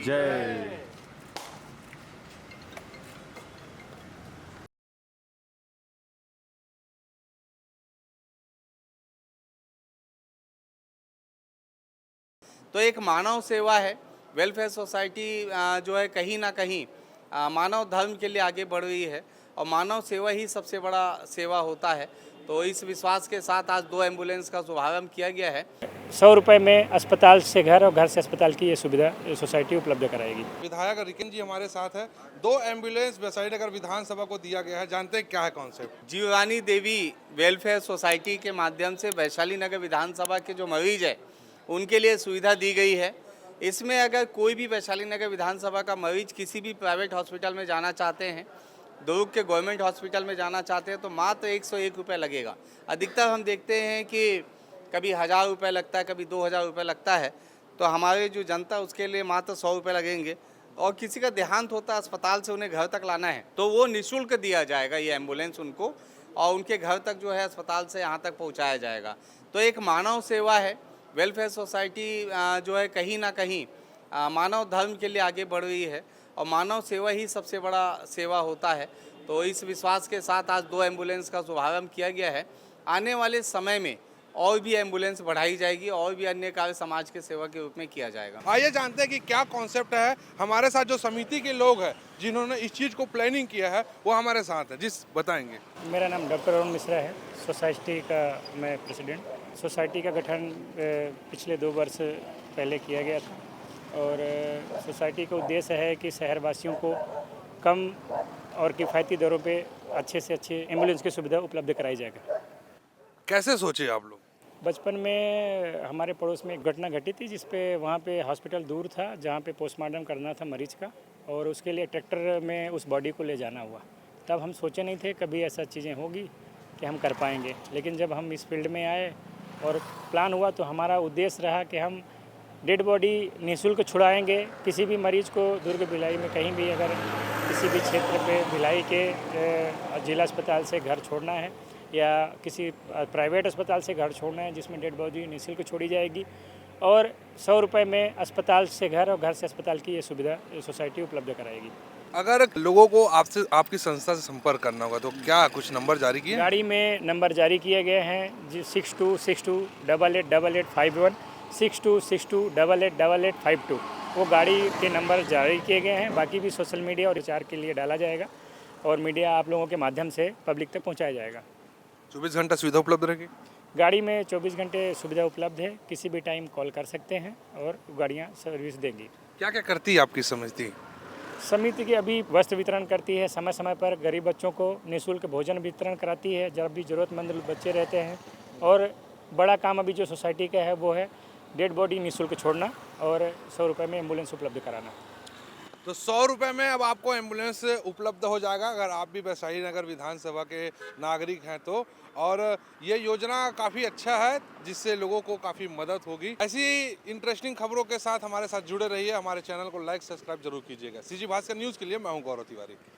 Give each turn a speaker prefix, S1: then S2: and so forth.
S1: जय।
S2: तो एक मानव सेवा है। वेलफेयर सोसाइटी जो है कहीं ना कहीं मानव धर्म के लिए आगे बढ़ रही है और मानव सेवा ही सबसे बड़ा सेवा होता है। तो इस विश्वास के साथ आज 2 एम्बुलेंस का शुभारंभ किया गया है।
S3: 100 रुपये में अस्पताल से घर और घर से अस्पताल की ये सुविधा सोसाइटी उपलब्ध कराएगी।
S4: विधायक रिकिन जी हमारे साथ है। 2 एम्बुलेंस वैशालीनगर विधानसभा को दिया गया है, जानते हैं क्या है कॉन्सेप्ट?
S2: जीवरानी देवी वेलफेयर सोसाइटी के माध्यम से वैशाली नगर विधानसभा के जो मरीज है उनके लिए सुविधा दी गई है। इसमें अगर कोई भी वैशाली नगर विधानसभा का मरीज किसी भी प्राइवेट हॉस्पिटल में जाना चाहते हैं, दुर्ग के गवर्नमेंट हॉस्पिटल में जाना चाहते हैं, तो मात्र 101 रुपये लगेगा। अधिकतर हम देखते हैं कि कभी 1000 रुपये लगता है, कभी 2000 रुपये लगता है। तो हमारे जो जनता उसके लिए मात्र 100 रुपये लगेंगे। और किसी का देहांत होता है, अस्पताल से उन्हें घर तक लाना है, तो वो निःशुल्क दिया जाएगा ये एम्बुलेंस उनको, और उनके घर तक जो है अस्पताल से यहाँ तक पहुँचाया जाएगा। तो एक मानव सेवा है। वेलफेयर सोसाइटी जो है कहीं ना कहीं मानव धर्म के लिए आगे बढ़ रही है और मानव सेवा ही सबसे बड़ा सेवा होता है। तो इस विश्वास के साथ आज 2 एम्बुलेंस का शुभारंभ किया गया है। आने वाले समय में और भी एम्बुलेंस बढ़ाई जाएगी और भी अन्य कार्य समाज के सेवा के रूप में किया जाएगा।
S4: आइए जानते हैं कि क्या कॉन्सेप्ट है। हमारे साथ जो समिति के लोग हैं जिन्होंने इस चीज़ को प्लानिंग किया है वो हमारे साथ है, जिस बताएंगे।
S3: मेरा नाम डॉक्टर अरुण मिश्रा है। सोसाइटी का मैं प्रेसिडेंट। सोसाइटी का गठन पिछले 2 वर्ष पहले किया गया था और सोसाइटी का उद्देश्य है कि शहरवासियों को कम और किफ़ायती दरों पे अच्छे से अच्छे एम्बुलेंस की सुविधा उपलब्ध कराई जाएगा।
S4: कैसे सोचे आप लोग?
S3: बचपन में हमारे पड़ोस में एक घटना घटी थी जिसपे वहाँ पे हॉस्पिटल दूर था जहाँ पे पोस्टमार्टम करना था मरीज का, और उसके लिए ट्रैक्टर में उस बॉडी को ले जाना हुआ। तब हम सोचे नहीं थे कभी ऐसा चीज़ें होगी कि हम कर पाएंगे, लेकिन जब हम इस फील्ड में आए और प्लान हुआ तो हमारा उद्देश्य रहा कि हम डेड बॉडी निःशुल्क छुड़ाएंगे। किसी भी मरीज़ को दुर्ग भिलाई में कहीं भी अगर किसी भी क्षेत्र पे भिलाई के जिला अस्पताल से घर छोड़ना है या किसी प्राइवेट अस्पताल से घर छोड़ना है जिसमें डेड बॉडी निःशुल्क छोड़ी जाएगी, और 100 रुपये में अस्पताल से घर और घर से अस्पताल की ये सुविधा सोसाइटी उपलब्ध कराएगी।
S4: अगर लोगों को आपसे आपकी संस्था से संपर्क करना होगा तो क्या कुछ नंबर जारी किए?
S3: गाड़ी में नंबर जारी किए गए हैं जी, 6262888851 6262888852। वो गाड़ी के नंबर जारी किए गए हैं। बाकी भी सोशल मीडिया और प्रचार के लिए डाला जाएगा और मीडिया आप लोगों के माध्यम से पब्लिक तक पहुँचाया जाएगा।
S4: 24 घंटा सुविधा उपलब्ध रहेगी?
S3: गाड़ी में 24 घंटे सुविधा उपलब्ध है। किसी भी टाइम कॉल कर सकते हैं और गाड़ियाँ सर्विस देंगी।
S4: क्या क्या करती है आपकी समिति?
S3: समिति की अभी वस्त्र वितरण करती है, समय समय पर गरीब बच्चों को निःशुल्क भोजन वितरण कराती है जब भी ज़रूरतमंद बच्चे रहते हैं। और बड़ा काम अभी जो सोसाइटी का है वो है डेड बॉडी निःशुल्क छोड़ना और 100 रुपये में एम्बुलेंस उपलब्ध कराना।
S4: तो 100 रुपये में अब आपको एम्बुलेंस उपलब्ध हो जाएगा अगर आप भी वैशाली नगर विधानसभा के नागरिक हैं तो। और ये योजना काफ़ी अच्छा है जिससे लोगों को काफ़ी मदद होगी। ऐसी इंटरेस्टिंग खबरों के साथ हमारे साथ जुड़े रहिए। हमारे चैनल को लाइक सब्सक्राइब जरूर कीजिएगा। सीजी भास्कर न्यूज़ के लिए मैं हूँ गौरव तिवारी।